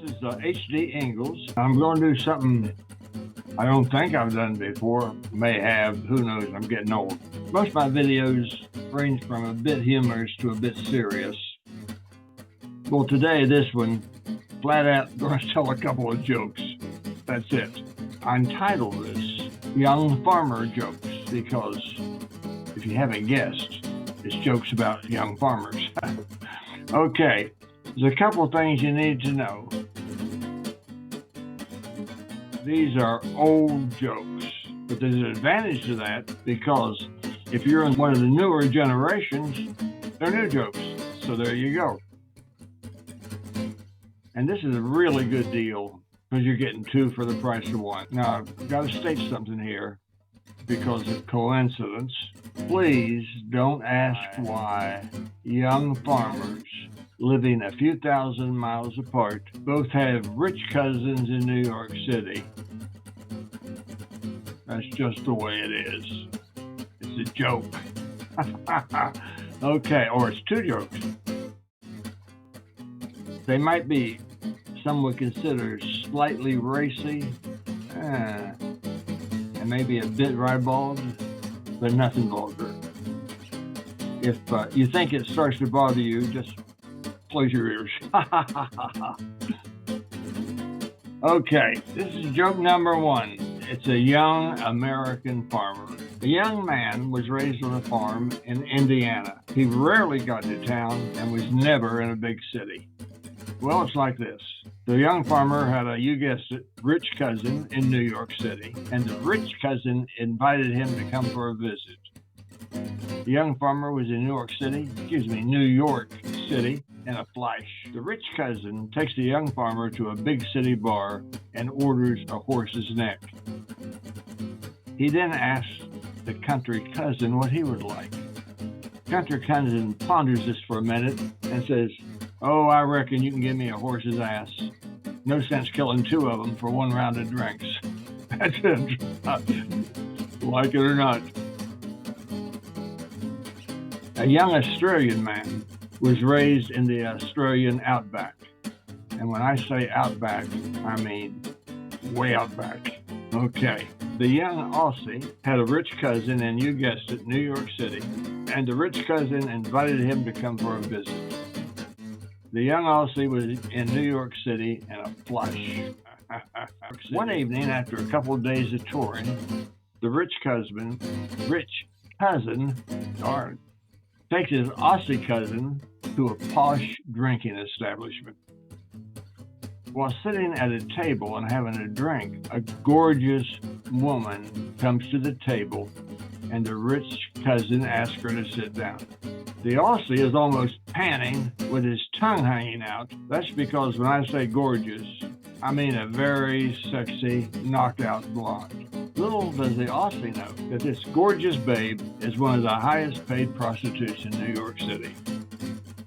is HD Ingles. I'm going to do something I don't think I've done before. May have, who knows, I'm getting old. Most of my videos range from a bit humorous to a bit serious. Well, today, this one, flat out going to tell a couple of jokes. That's it. I entitled this Young Farmer Jokes because, if you haven't guessed, it's jokes about young farmers. Okay, there's a couple of things you need to know. These are old jokes, but there's an advantage to that because if you're in one of the newer generations, they're new jokes. So there you go. And this is a really good deal because you're getting two for the price of one. Now, I've got to state something here because of coincidence. Please don't ask why young farmers living a few thousand miles apart both have rich cousins in New York City. That's just the way it is. It's a joke. Okay, or it's two jokes. They might be, some would consider, slightly racy, and maybe a bit ribald, but nothing vulgar. If you think it starts to bother you, just close your ears. Okay, this is joke number one. It's a young American farmer. A young man was raised on a farm in Indiana. He rarely got to town and was never in a big city. Well, it's like this. The young farmer had a, you guessed it, rich cousin in New York City, and the rich cousin invited him to come for a visit. The young farmer was in New York City in a flash. The rich cousin takes the young farmer to a big city bar and orders a horse's neck. He then asks the country cousin what he would like. Country cousin ponders this for a minute and says, "Oh, I reckon you can give me a horse's ass. No sense killing two of them for one round of drinks." That's it. Like it or not. A young Australian man was raised in the Australian outback. And when I say outback, I mean way outback. Okay. The young Aussie had a rich cousin in, you guessed it, New York City. And the rich cousin invited him to come for a visit. The young Aussie was in New York City in a flush. One evening, after a couple of days of touring, the rich cousin, takes his Aussie cousin to a posh drinking establishment. While sitting at a table and having a drink, a gorgeous woman comes to the table and the rich cousin asks her to sit down. The Aussie is almost panting with his tongue hanging out. That's because when I say gorgeous, I mean a very sexy, knocked-out blonde. Little does the Aussie know that this gorgeous babe is one of the highest paid prostitutes in New York City.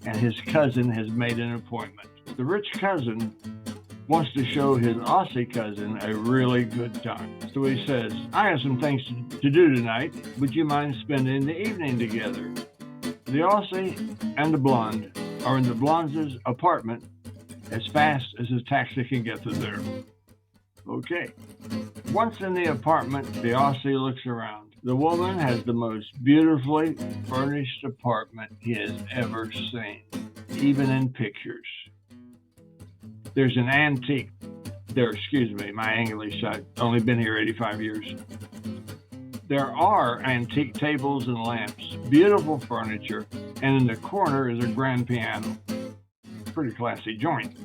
And his cousin has made an appointment. The rich cousin wants to show his Aussie cousin a really good time. So he says, "I have some things to do tonight. Would you mind spending the evening together?" The Aussie and the blonde are in the blonde's apartment as fast as a taxi can get to there. Okay. Once in the apartment, the Aussie looks around. The woman has the most beautifully furnished apartment he has ever seen, even in pictures. There's an antique there, excuse me, my English, I've only been here 85 years. There are antique tables and lamps, beautiful furniture, and in the corner is a grand piano. Pretty classy joint.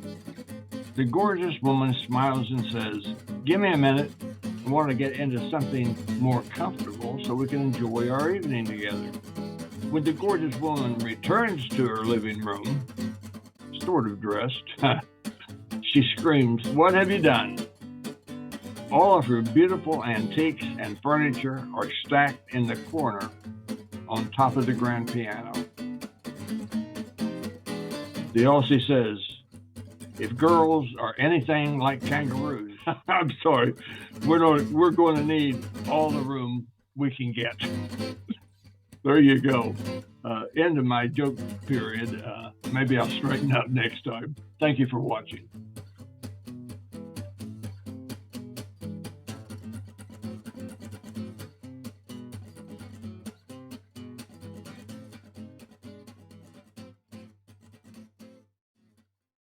The gorgeous woman smiles and says, "Give me a minute. I want to get into something more comfortable so we can enjoy our evening together." When the gorgeous woman returns to her living room, sort of dressed, she screams, "What have you done?" All of her beautiful antiques and furniture are stacked in the corner on top of the grand piano. The Aussie says, "If girls are anything like kangaroos," I'm sorry, we're going to need all the room we can get. There you go. End of my joke period. Maybe I'll straighten up next time. Thank you for watching.